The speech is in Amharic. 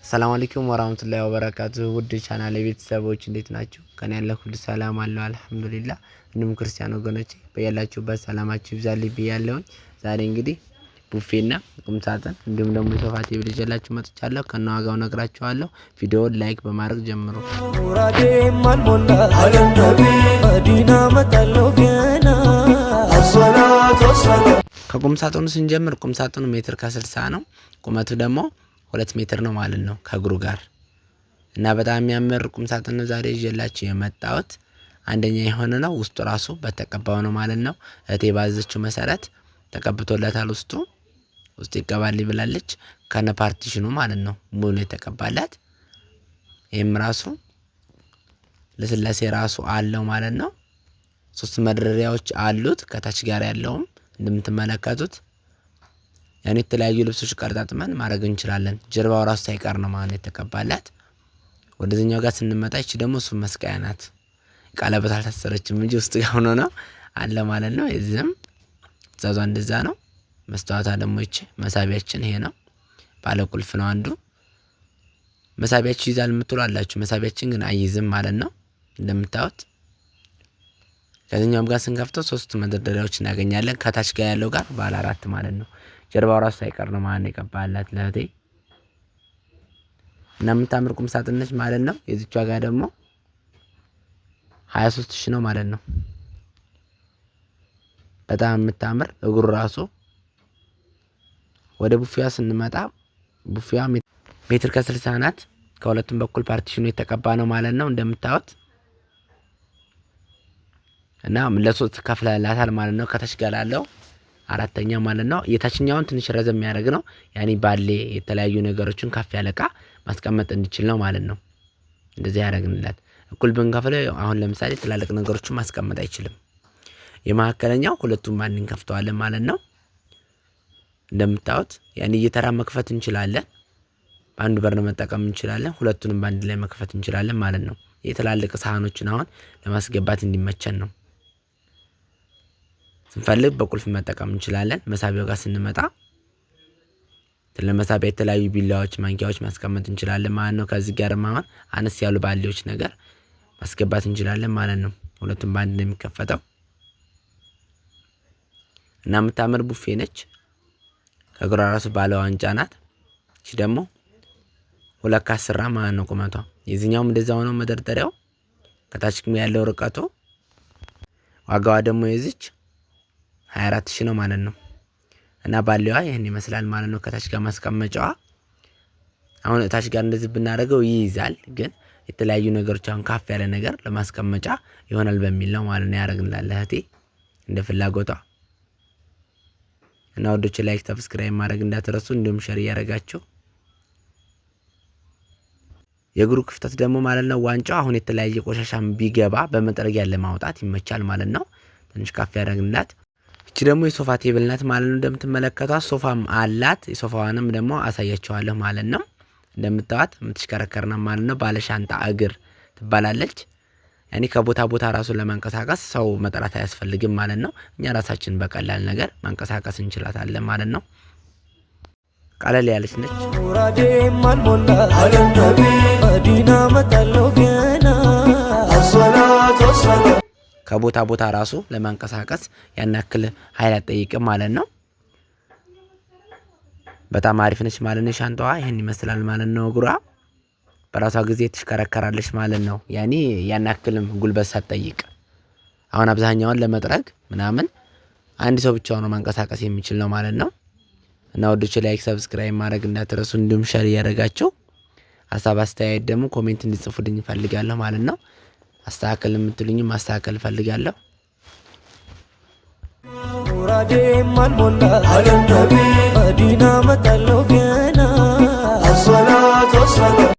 ሰላም አለይኩም ወራህመቱላሂ ወበረካቱሁ ውድ ቻናሌ ቤተሰቦች እንዴት ናችሁ? ከኔ ያለው ሁሉ ሰላም አለው አልሐምዱሊላህ። እንዲሁም ክርስቲያን ወገኖቼ በያላችሁበት ሰላማችሁ ይብዛልኝ ብያለሁ። ዛሬ እንግዲህ ቡፌና ቁምሳጥን እንዲሁም ደግሞ ሶፋ ቴብል ይዤላችሁ መጥቻለሁ። ከነዋጋው ነግራችኋለሁ። ቪዲዮውን ላይክ በማድረግ ጀምሩ። ሙራዴ ማን ሞላ አለም ነቢ መዲና መጣለው ገና አሰላቱ ወሰላም። ከቁምሳጥኑ ስንጀምር ቁምሳጥኑ ሜትር ከ60 ነው። ቁመቱ ደግሞ 2 ሜትር ነው ማለት ነው ከእግሩ ጋር እና በጣም የሚያምር ቁምሳጥን ነው ዛሬ ይዤላችሁ የመጣሁት። አንደኛ የሆነ ነው ውስጡ ራሱ በተቀባው ነው ማለት ነው። እቴ ባዘችው መሰረት ተቀብቶላታል። ውስጡ ይቀባል ብላለች ከነ ፓርቲሽኑ ማለት ነው ሙሉ የተቀባላት። ይሄም ራሱ ለስላሴ ራሱ አለው ማለት ነው። 3 መደረሪያዎች አሉት ከታች ጋር ያለውም እንደምትመለከቱት ያኔ የተለያዩ ልብሶች ቀርጣጥመን ማድረግ እንችላለን። ጀርባው ራሱ ሳይቀር ነው ማለት የተቀባላት። ወደዚህኛው ጋር ስንመጣ እቺ ደግሞ እሱ መስቀያ ናት። ቀለበት አልታሰረችም እንጂ ውስጥ ጋር ሆኖ ነው አለ ማለት ነው። እዚህም ዛዟ እንደዛ ነው። መስታወቷ ደግሞ እቺ መሳቢያችን ይሄ ነው። ባለ ቁልፍ ነው አንዱ። መሳቢያችሁ ይዛል የምትሉ አላችሁ። መሳቢያችን ግን አይይዝም ማለት ነው እንደምታዩት። ከዚህኛውም ጋር ስንከፍተው 3 መደርደሪያዎች እናገኛለን። ከታች ጋር ያለው ጋር ባለ 4 ማለት ነው። ጀርባው ራሱ ሳይቀር ነው ማለት ነው የቀባላት ለእህቴ እና የምታምር ቁም ሳጥን ነች ማለት ነው። የዚቿ ጋር ደግሞ 23000 ነው ማለት ነው። በጣም የምታምር እግሩ ራሱ። ወደ ቡፊያ ስንመጣ ቡፊያ ሜትር ከ60 ናት። ከሁለቱም በኩል ፓርቲሽኑ የተቀባ ነው ማለት ነው እንደምታዩት እና ለሶስት ከፍላላታል ማለት ነው። ከታች ጋር ያለው አራተኛ ማለት ነው። የታችኛውን ትንሽ ረዘም ያደርግ ነው ያኒ ባሌ የተለያዩ ነገሮችን ከፍ ያለ እቃ ማስቀመጥ እንዲችል ነው ማለት ነው። እንደዚህ ያደርግንላት። እኩል ብንከፍለው አሁን ለምሳሌ ትላልቅ ነገሮችን ማስቀመጥ አይችልም። የማከለኛው ሁለቱም ባንድ እንከፍተዋለን ማለት ነው። እንደምታዩት ያኒ እየተራ መክፈት እንችላለን። በአንድ በር መጠቀም እንችላለን። ሁለቱንም ባንድ ላይ መክፈት እንችላለን ማለት ነው። የትላልቅ ሳህኖችን አሁን ለማስገባት እንዲመቸን ነው። ስንፈልግ በቁልፍ መጠቀም እንችላለን። መሳቢያው ጋር ስንመጣ ለመሳቢያ የተለያዩ ቢላዎች፣ ማንኪያዎች ማስቀመጥ እንችላለን ማለት ነው። ከዚህ ጋር አሁን አነስ ያሉ ባሊዎች ነገር ማስገባት እንችላለን ማለት ነው። ሁለቱም ባንድ ነው የሚከፈተው እና የምታምር ቡፌ ነች። ከግራ ራሱ ባለ ዋንጫ ናት። እቺ ደግሞ 2 ከ10 ማለት ነው ቁመቷ። የዚህኛውም እንደዛው ነው መደርደሪያው። ከታች ያለው ርቀቱ ዋጋዋ ደግሞ የዚች 24000 ነው ማለት ነው። እና ባሊዋ ይሄን ይመስላል ማለት ነው። ከታች ጋር ማስቀመጫዋ አሁን ታች ጋር እንደዚህ ብናደርገው ይይዛል፣ ግን የተለያዩ ነገሮች አሁን ካፍ ያለ ነገር ለማስቀመጫ ይሆናል በሚል ነው ማለት ነው ያደርግልናል እህቴ እንደ ፍላጎቷ። እና ወዶች ላይክ ሰብስክራይብ ማድረግ እንዳትረሱ፣ እንዲሁም ሼር ያደርጋችሁ። የእግሩ ክፍተት ደግሞ ማለት ነው ዋንጫው አሁን የተለያየ ቆሻሻም ቢገባ በመጥረጊያ ለማውጣት ይመቻል ማለት ነው። ትንሽ ካፍ ያደርግላት። እቺ ደግሞ የሶፋ ቴብል ናት ማለት ነው። እንደምትመለከቷት ሶፋም አላት። የሶፋዋንም ደግሞ አሳያችኋለሁ ማለት ነው። እንደምታዋት የምትሽከረከርና ማለት ነው። ባለ ሻንጣ እግር ትባላለች። ያኔ ከቦታ ቦታ ራሱ ለማንቀሳቀስ ሰው መጥራት አያስፈልግም ማለት ነው። እኛ ራሳችን በቀላል ነገር ማንቀሳቀስ እንችላታለን ማለት ነው። ቀለል ያለች ነች። ሙራዴ ማን ሞላ አለም ነቢ መዲና መጣለው ገና አሰላቱ ወሰላም። ከቦታ ቦታ ራሱ ለማንቀሳቀስ ያን ያክል ኃይል አትጠይቅም ማለት ነው። በጣም አሪፍ ነች ማለት ነው። ሻንጣዋ ይሄን ይመስላል ማለት ነው። እግሯ በራሷ ጊዜ ትሽከረከራለች ማለት ነው። ያኔ ያን ያክልም ጉልበት ሳትጠይቅ አሁን አብዛኛውን ለመጥረግ ምናምን አንድ ሰው ብቻውን ነው ማንቀሳቀስ የሚችል ነው ማለት ነው። እና ወዶች ላይክ ሰብስክራይብ ማድረግ እንዳትረሱ፣ እንዲሁም ሼር ያደርጋችሁ። ሐሳብ አስተያየት ደግሞ ኮሜንት እንድጽፉልኝ ፈልጋለሁ ማለት ነው። አስተካከል የምትሉኝ ማስተካከል ፈልጋለሁ። ሙራዴ ማን ሞላ አለም ነቢ መዲና መጣለው